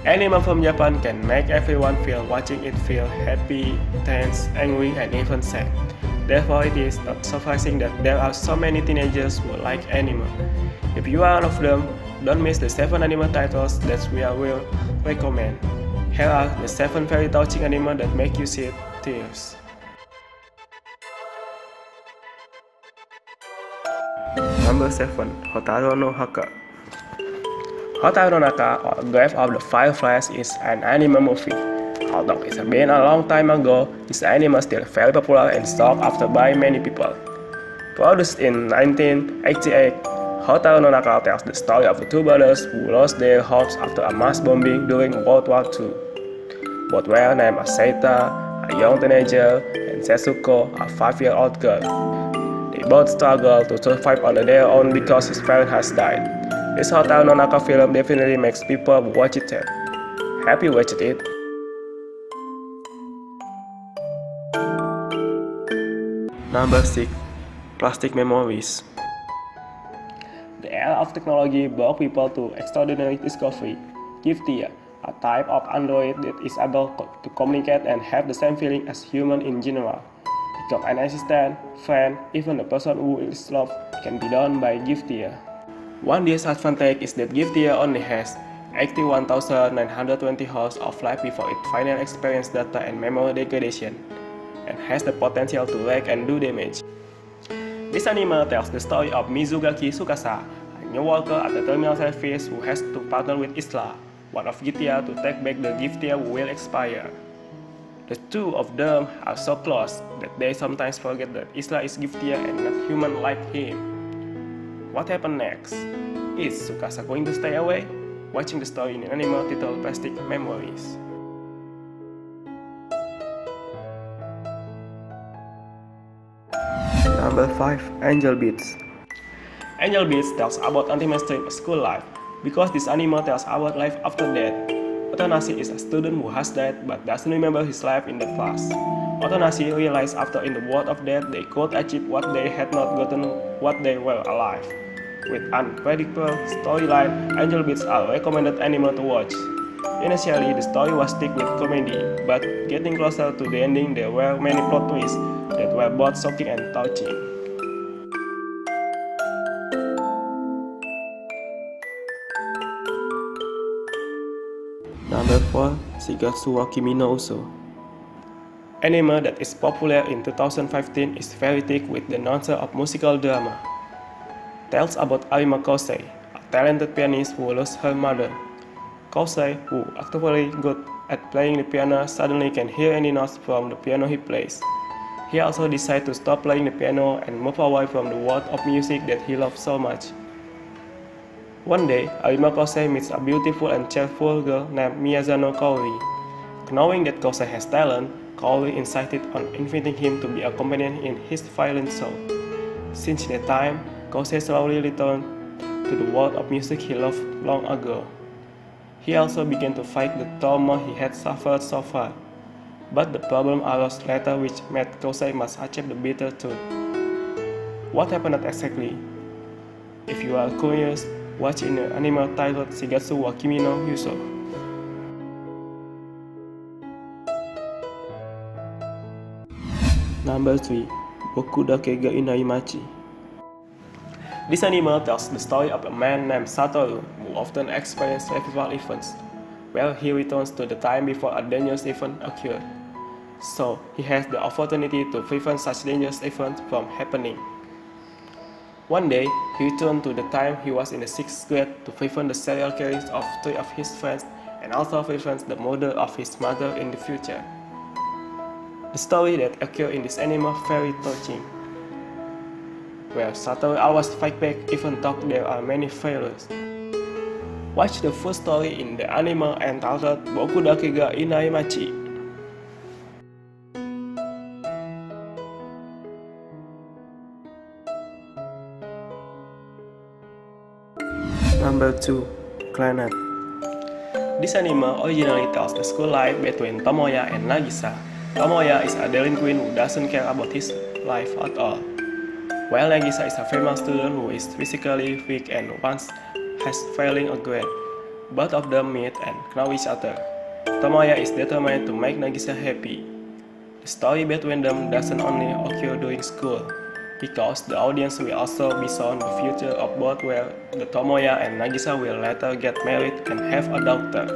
Anime from Japan can make everyone feel watching it feel happy, tense, angry, and even sad. Therefore, it is not surprising that there are so many teenagers who like anime. If you are one of them, don't miss the 7 anime titles that we will recommend. Here are the 7 very touching anime that make you shed tears. Number 7. Hotaro No Haka. Hotaro No Haka, or Grave of the Fireflies, is an anime movie. Although it's been a long time ago, this anime is still very popular and sought after by many people. Produced in 1988, Hotaro No Haka tells the story of the 2 brothers who lost their homes after a mass bombing during World War II. Both were named Seita, a young teenager, and Setsuko, a 5-year-old girl. They both struggle to survive on their own because his parent has died. This Hotaro No Haka film definitely makes people watch it. Have you watched it? Number 6. Plastic Memories. The era of technology brought people to extraordinary discovery. Giftia, a type of android that is able to communicate and have the same feeling as humans in general. Become an assistant, friend, even a person who is loved can be done by Giftia. One disadvantage is that Giftia only has 81,920 hours of life before it finally experiences data and memory degradation, and has the potential to wreck and do damage. This anime tells the story of Mizugaki Tsukasa, a new worker at the terminal service who has to partner with Isla, one of Giftia, to take back the Giftia who will expire. The two of them are so close that they sometimes forget that Isla is Giftia and not human like him. What happened next? Is Tsukasa going to stay away? Watching the story in an anime titled Plastic Memories. Number 5. Angel Beats. Angel Beats tells about anti-mainstream school life. Because this anime tells about life after death. Otonashi is a student who has died but doesn't remember his life in the past. Otonashi realized after in the world of death they could achieve what they had not gotten what they were alive. With unpredictable storyline, Angel Beats are recommended anime to watch. Initially, the story was stick with comedy, but getting closer to the ending there were many plot twists that were both shocking and touching. Number 4. Shigatsu Wa Kimino Uso. Anime that is popular in 2015 is very thick with the nonsense of musical drama. Tells about Arima Kosei, a talented pianist who lost her mother. Kosei, who actively good at playing the piano, suddenly can hear any notes from the piano he plays. He also decides to stop playing the piano and move away from the world of music that he loves so much. One day, Arima Kosei meets a beautiful and cheerful girl named Miyazano Kaori. Knowing that Kosei has talent, Kaori insisted on inviting him to be a companion in his violin show. Since that time, Kosei slowly returned to the world of music he loved long ago. He also began to fight the trauma he had suffered so far. But the problem arose later which made Kosei must accept the bitter truth. What happened exactly? If you are curious, watch in the anime titled Shigatsu Wa Kimino Uso. Number 3. Boku Dakega Inai Machi. This anime tells the story of a man named Satoru who often experiences revival events, where he returns to the time before a dangerous event occurred. So he has the opportunity to prevent such dangerous events from happening. One day, he returned to the time he was in the 6th grade to prevent the serial killings of 3 of his friends and also prevent the murder of his mother in the future. The story that occurs in this anime is very touching, where Satoru always fight back even though there are many failures. Watch the full story in the anime entitled Boku Dakega Inai Machi. Number 2. Clannad. This anime originally tells the school life between Tomoya and Nagisa. Tomoya is a delinquent who doesn't care about his life at all, while Nagisa is a famous student who is physically weak and once has failing a grade. Both of them meet and know each other. Tomoya is determined to make Nagisa happy. The story between them doesn't only occur during school, because the audience will also be shown the future of both where the Tomoya and Nagisa will later get married and have a daughter.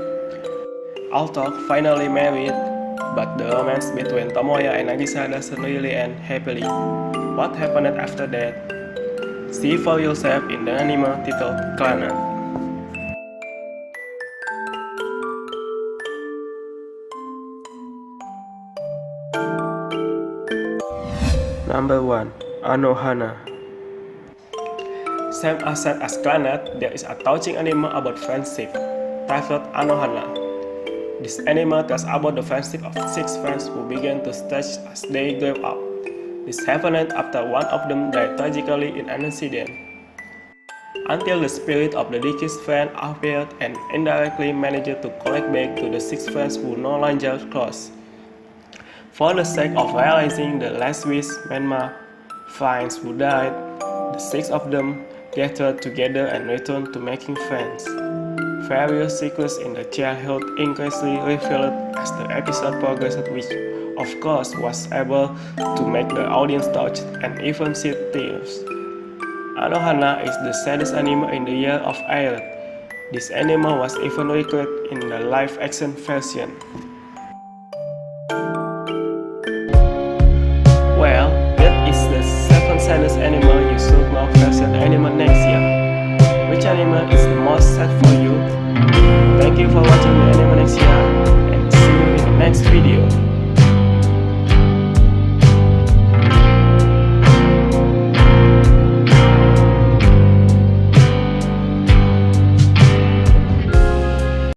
Although finally married, but the romance between Tomoya and Nagisa doesn't really end happily. What happened after that? See for yourself in the anime titled Clannad. Number 1. Hana. Same as said as Clannad, there is a touching anime about friendship, titled Hana. This anime tells about the friendship of 6 friends who began to stage as they grew up. This happened after one of them died tragically in an incident, until the spirit of the deceased friend appeared and indirectly managed to collect back to the 6 friends who no longer close. For the sake of realizing the last wish Menma finds who died, the 6 of them gathered together and returned to making friends. Various secrets in the childhood increasingly revealed as the episode progressed, which of course was able to make the audience touched and even shed tears. Hana is the saddest anime in the year of aired. This anime was even recorded in the live-action version. Well, that is the 7 saddest anime you should know version Animenexia. Which anime is the most sad for you? Thank you for watching the Animenexia and see you in the next video.